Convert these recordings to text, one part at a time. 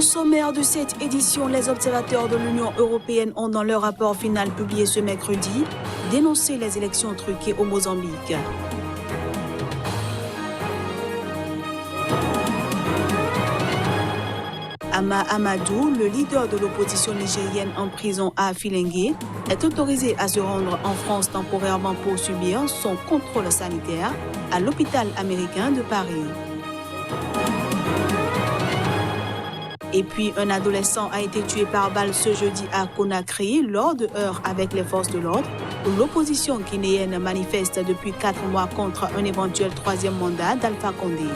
sommaire de cette édition, les observateurs de l'Union européenne ont dans leur rapport final publié ce mercredi dénoncé les élections truquées au Mozambique. Ama Amadou, le leader de l'opposition nigérienne en prison à Filengue, est autorisé à se rendre en France temporairement pour subir son contrôle sanitaire à l'hôpital américain de Paris. Et puis, un adolescent a été tué par balle ce jeudi à Conakry lors de heurts avec les forces de l'ordre. L'opposition guinéenne manifeste depuis 4 mois contre un éventuel 3e mandat d'Alpha Condé.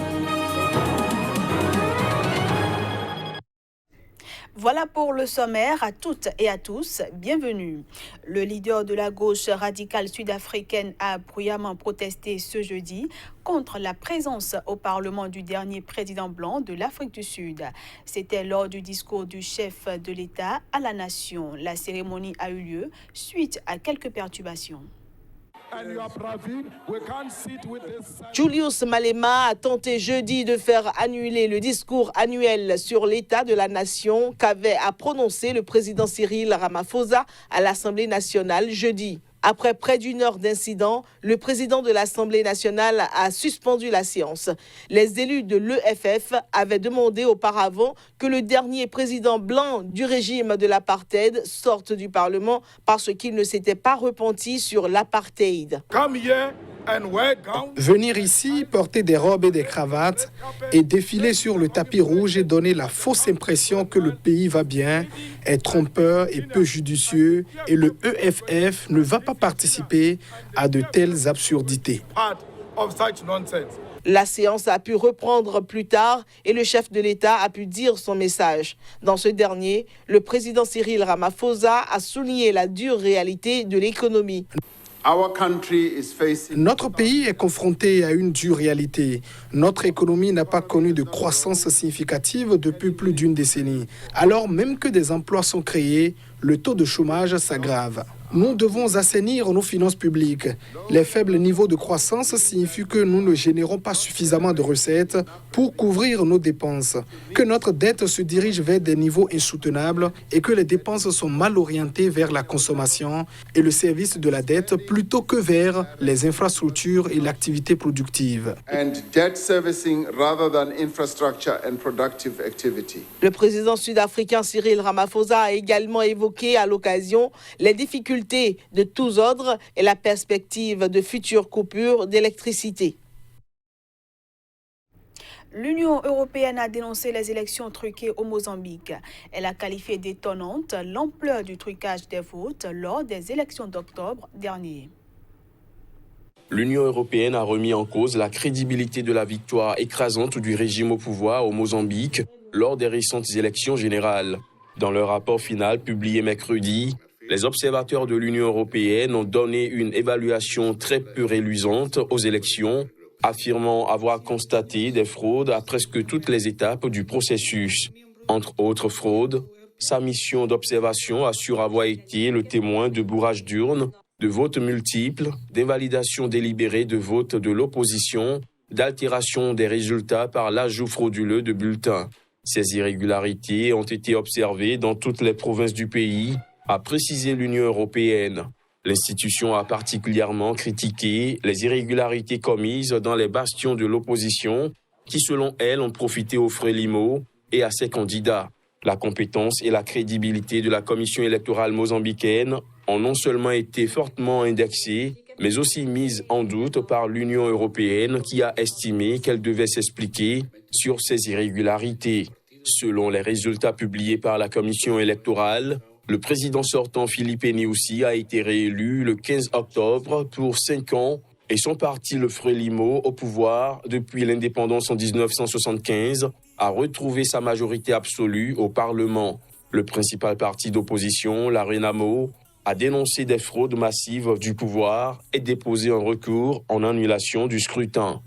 Voilà pour le sommaire. À toutes et à tous, bienvenue. Le leader de la gauche radicale sud-africaine a bruyamment protesté ce jeudi contre la présence au Parlement du dernier président blanc de l'Afrique du Sud. C'était lors du discours du chef de l'État à la nation. La cérémonie a eu lieu suite à quelques perturbations. Julius Malema a tenté jeudi de faire annuler le discours annuel sur l'état de la nation qu'avait à prononcer le président Cyril Ramaphosa à l'Assemblée nationale jeudi. Après près d'une heure d'incident, le président de l'Assemblée nationale a suspendu la séance. Les élus de l'EFF avaient demandé auparavant que le dernier président blanc du régime de l'apartheid sorte du Parlement parce qu'il ne s'était pas repenti sur l'apartheid. Venir ici, porter des robes et des cravates et défiler sur le tapis rouge et donner la fausse impression que le pays va bien est trompeur et peu judicieux et le EFF ne va pas participer à de telles absurdités. La séance a pu reprendre plus tard et le chef de l'État a pu dire son message. Dans ce dernier, le président Cyril Ramaphosa a souligné la dure réalité de l'économie. Notre pays est confronté à une dure réalité. Notre économie n'a pas connu de croissance significative depuis plus d'une décennie. Alors même que des emplois sont créés, le taux de chômage s'aggrave. Nous devons assainir nos finances publiques. Les faibles niveaux de croissance signifient que nous ne générons pas suffisamment de recettes pour couvrir nos dépenses, que notre dette se dirige vers des niveaux insoutenables et que les dépenses sont mal orientées vers la consommation et le service de la dette plutôt que vers les infrastructures et l'activité productive. Le président sud-africain Cyril Ramaphosa a également évoqué à l'occasion les difficultés de tous ordres et la perspective de futures coupures d'électricité. L'Union européenne a dénoncé les élections truquées au Mozambique. Elle a qualifié d'étonnante l'ampleur du trucage des votes lors des élections d'octobre dernier. L'Union européenne a remis en cause la crédibilité de la victoire écrasante du régime au pouvoir au Mozambique lors des récentes élections générales. Dans leur rapport final publié mercredi, les observateurs de l'Union européenne ont donné une évaluation très peu réluisante aux élections, affirmant avoir constaté des fraudes à presque toutes les étapes du processus. Entre autres fraudes, sa mission d'observation assure avoir été le témoin de bourrages d'urnes, de votes multiples, d'invalidation délibérée de votes de l'opposition, d'altération des résultats par l'ajout frauduleux de bulletins. Ces irrégularités ont été observées dans toutes les provinces du pays, a précisé l'Union européenne. L'institution a particulièrement critiqué les irrégularités commises dans les bastions de l'opposition qui, selon elle, ont profité aux Frelimo et à ses candidats. La compétence et la crédibilité de la commission électorale mozambicaine ont non seulement été fortement indexées, mais aussi mises en doute par l'Union européenne qui a estimé qu'elle devait s'expliquer sur ces irrégularités. Selon les résultats publiés par la commission électorale, le président sortant Filipe Nyusi a été réélu le 15 octobre pour 5 ans et son parti, le Frelimo, au pouvoir depuis l'indépendance en 1975, a retrouvé sa majorité absolue au Parlement. Le principal parti d'opposition, la Renamo, a dénoncé des fraudes massives du pouvoir et déposé un recours en annulation du scrutin.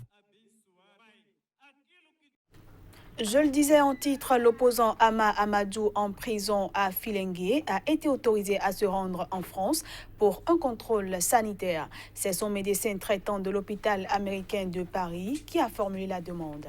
Je le disais en titre, l'opposant Ama Amadou en prison à Filengue a été autorisé à se rendre en France pour un contrôle sanitaire. C'est son médecin traitant de l'hôpital américain de Paris qui a formulé la demande.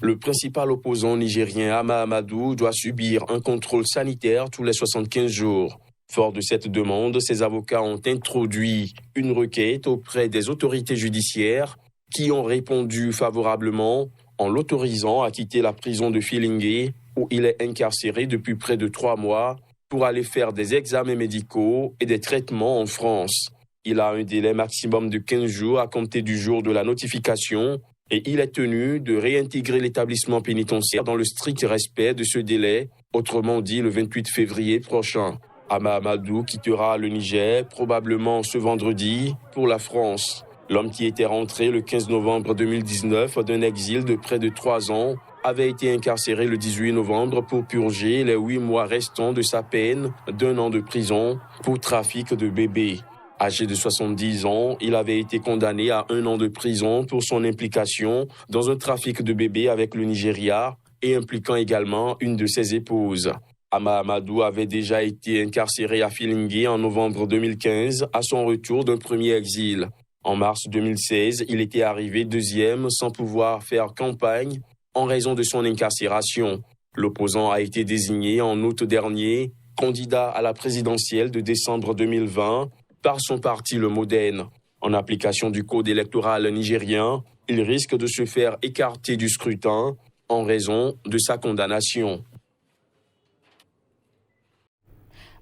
Le principal opposant nigérien Ama Amadou doit subir un contrôle sanitaire tous les 75 jours. Fort de cette demande, ses avocats ont introduit une requête auprès des autorités judiciaires qui ont répondu favorablement en l'autorisant à quitter la prison de Filingué où il est incarcéré depuis près de 3 mois pour aller faire des examens médicaux et des traitements en France. Il a un délai maximum de 15 jours à compter du jour de la notification et il est tenu de réintégrer l'établissement pénitentiaire dans le strict respect de ce délai, autrement dit le 28 février prochain. Ama Amadou quittera le Niger probablement ce vendredi pour la France. L'homme qui était rentré le 15 novembre 2019 d'un exil de près de 3 ans avait été incarcéré le 18 novembre pour purger les 8 mois restants de sa peine d'1 an de prison pour trafic de bébés. Âgé de 70 ans, il avait été condamné à 1 an de prison pour son implication dans un trafic de bébés avec le Nigeria et impliquant également une de ses épouses. Ama Amadou avait déjà été incarcéré à Filingué en novembre 2015 à son retour d'un premier exil. En mars 2016, il était arrivé 2e sans pouvoir faire campagne en raison de son incarcération. L'opposant a été désigné en août dernier candidat à la présidentielle de décembre 2020 par son parti le Modène. En application du code électoral nigérien, il risque de se faire écarter du scrutin en raison de sa condamnation.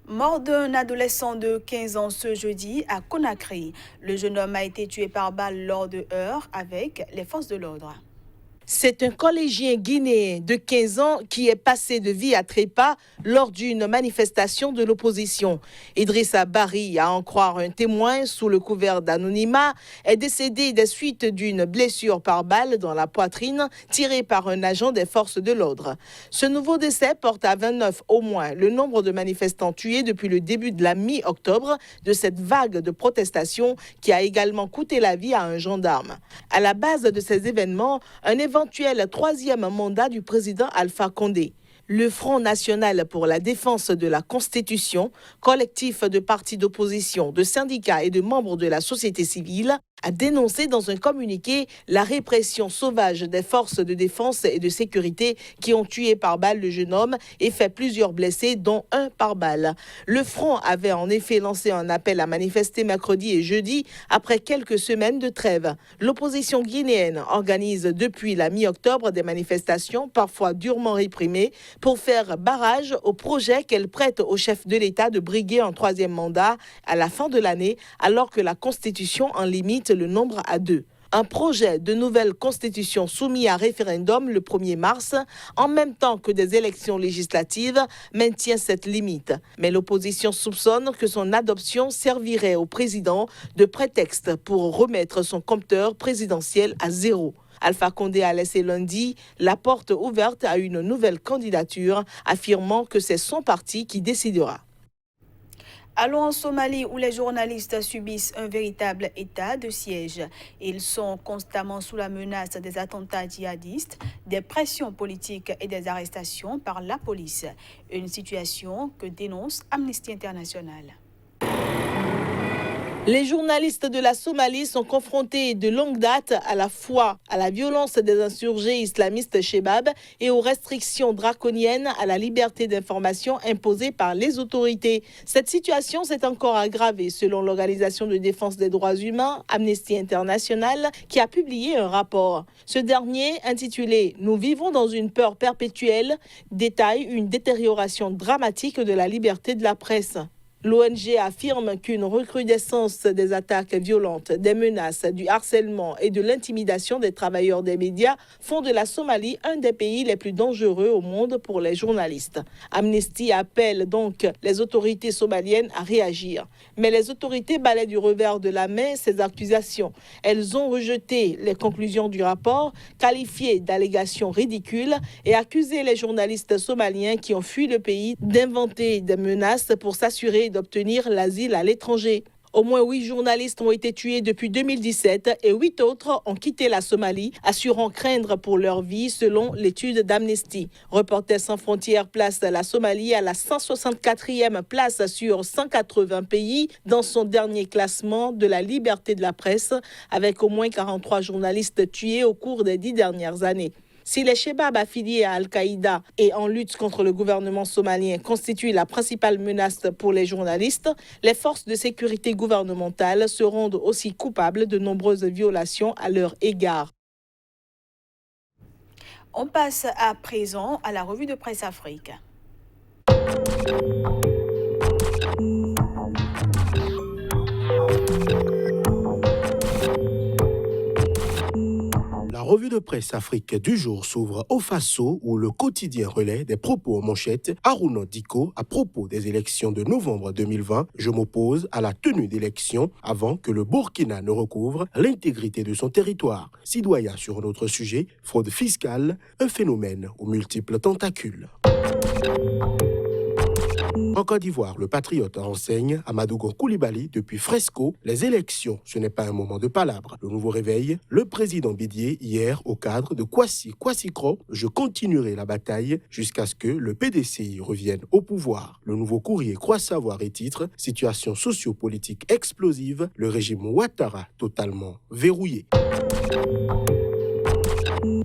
Mort d'un adolescent de 15 ans ce jeudi à Conakry. Le jeune homme a été tué par balle lors de heurts avec les forces de l'ordre. C'est un collégien guinéen de 15 ans qui est passé de vie à trépas lors d'une manifestation de l'opposition. Idrissa Barry, à en croire un témoin sous le couvert d'anonymat, est décédé des suites d'une blessure par balle dans la poitrine tirée par un agent des forces de l'ordre. Ce nouveau décès porte à 29 au moins le nombre de manifestants tués depuis le début de la mi-octobre de cette vague de protestation qui a également coûté la vie à un gendarme. À la base de ces événements, un éventuel 3e mandat du président Alpha Condé. Le Front national pour la défense de la Constitution, collectif de partis d'opposition, de syndicats et de membres de la société civile, a dénoncé dans un communiqué la répression sauvage des forces de défense et de sécurité qui ont tué par balle le jeune homme et fait plusieurs blessés, dont un par balle. Le Front avait en effet lancé un appel à manifester mercredi et jeudi après quelques semaines de trêve. L'opposition guinéenne organise depuis la mi-octobre des manifestations, parfois durement réprimées, pour faire barrage au projet qu'elle prête au chef de l'État de briguer un 3e mandat à la fin de l'année, alors que la Constitution en limite le nombre à 2. Un projet de nouvelle constitution soumis à référendum le 1er mars, en même temps que des élections législatives, maintient cette limite. Mais l'opposition soupçonne que son adoption servirait au président de prétexte pour remettre son compteur présidentiel à 0. Alpha Condé a laissé lundi la porte ouverte à une nouvelle candidature, affirmant que c'est son parti qui décidera. Allons en Somalie où les journalistes subissent un véritable état de siège. Ils sont constamment sous la menace des attentats djihadistes, des pressions politiques et des arrestations par la police. Une situation que dénonce Amnesty International. Les journalistes de la Somalie sont confrontés de longue date à la fois à la violence des insurgés islamistes Shebab et aux restrictions draconiennes à la liberté d'information imposées par les autorités. Cette situation s'est encore aggravée selon l'Organisation de défense des droits humains, Amnesty International, qui a publié un rapport. Ce dernier, intitulé « Nous vivons dans une peur perpétuelle », détaille une détérioration dramatique de la liberté de la presse. L'ONG affirme qu'une recrudescence des attaques violentes, des menaces, du harcèlement et de l'intimidation des travailleurs des médias font de la Somalie un des pays les plus dangereux au monde pour les journalistes. Amnesty appelle donc les autorités somaliennes à réagir. Mais les autorités balaient du revers de la main ces accusations. Elles ont rejeté les conclusions du rapport, qualifiées d'allégations ridicules et accusé les journalistes somaliens qui ont fui le pays d'inventer des menaces pour s'assurer d'obtenir l'asile à l'étranger. Au moins 8 journalistes ont été tués depuis 2017 et 8 autres ont quitté la Somalie, assurant craindre pour leur vie selon l'étude d'Amnesty. Reporters sans frontières place la Somalie à la 164e place sur 180 pays dans son dernier classement de la liberté de la presse, avec au moins 43 journalistes tués au cours des 10 dernières années. Si les Chebabs affiliés à Al-Qaïda et en lutte contre le gouvernement somalien constituent la principale menace pour les journalistes, les forces de sécurité gouvernementales se rendent aussi coupables de nombreuses violations à leur égard. On passe à présent à la revue de presse Afrique. La revue de presse Afrique du jour s'ouvre au Faso où le quotidien relaie des propos en manchette. Haruna Diko à propos des élections de novembre 2020. Je m'oppose à la tenue d'élections avant que le Burkina ne recouvre l'intégrité de son territoire. Sidoya sur un autre sujet, fraude fiscale, un phénomène aux multiples tentacules. En Côte d'Ivoire, le patriote renseigne à Madougon Koulibaly depuis Fresco. Les élections, ce n'est pas un moment de palabre. Le nouveau réveil, le président Bidier hier au cadre de Kwasi Kro. Je continuerai la bataille jusqu'à ce que le PDCI revienne au pouvoir. Le nouveau courrier croit savoir et titre situation sociopolitique explosive, le régime Ouattara totalement verrouillé.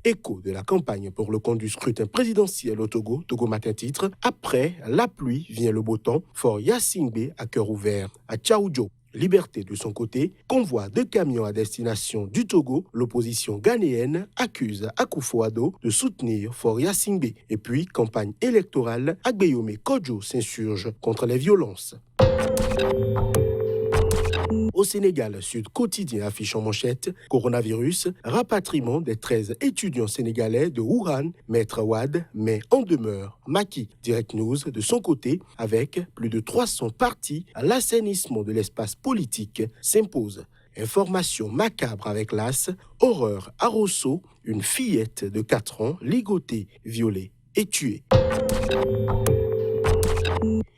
Écho de la campagne pour le compte du scrutin présidentiel au Togo, Togo Matin titre « Après la pluie vient le beau temps, Fort Yassingbe à cœur ouvert à Tchaoudjo ». Liberté de son côté, convoi de camions à destination du Togo, l'opposition ghanéenne accuse Akufo-Addo de soutenir Fort Yassingbe. Et puis, campagne électorale, Agbeyome Kodjo s'insurge contre les violences. Au Sénégal, Sud Quotidien affiche en manchette « Coronavirus, rapatriement des 13 étudiants sénégalais de Wuhan, Maître Wade met en demeure Maki ». Direct News, de son côté, avec plus de 300 partis, l'assainissement de l'espace politique s'impose. Information macabre avec l'AS, horreur à Rosso, une fillette de 4 ans ligotée, violée et tuée.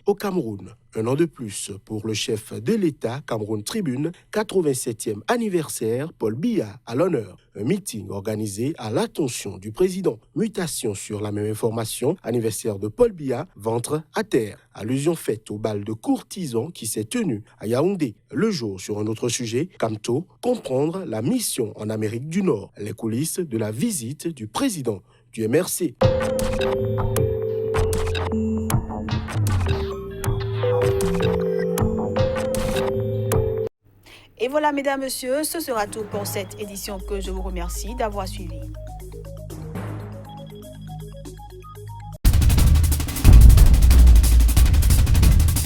Au Cameroun, un an de plus pour le chef de l'État, Cameroun Tribune, 87e anniversaire, Paul Biya à l'honneur. Un meeting organisé à l'attention du président. Mutation sur la même information, anniversaire de Paul Biya, ventre à terre. Allusion faite au bal de courtisans qui s'est tenu à Yaoundé. Le jour sur un autre sujet, Camto, comprendre la mission en Amérique du Nord. Les coulisses de la visite du président du MRC. Et voilà, mesdames, messieurs, ce sera tout pour cette édition que je vous remercie d'avoir suivi.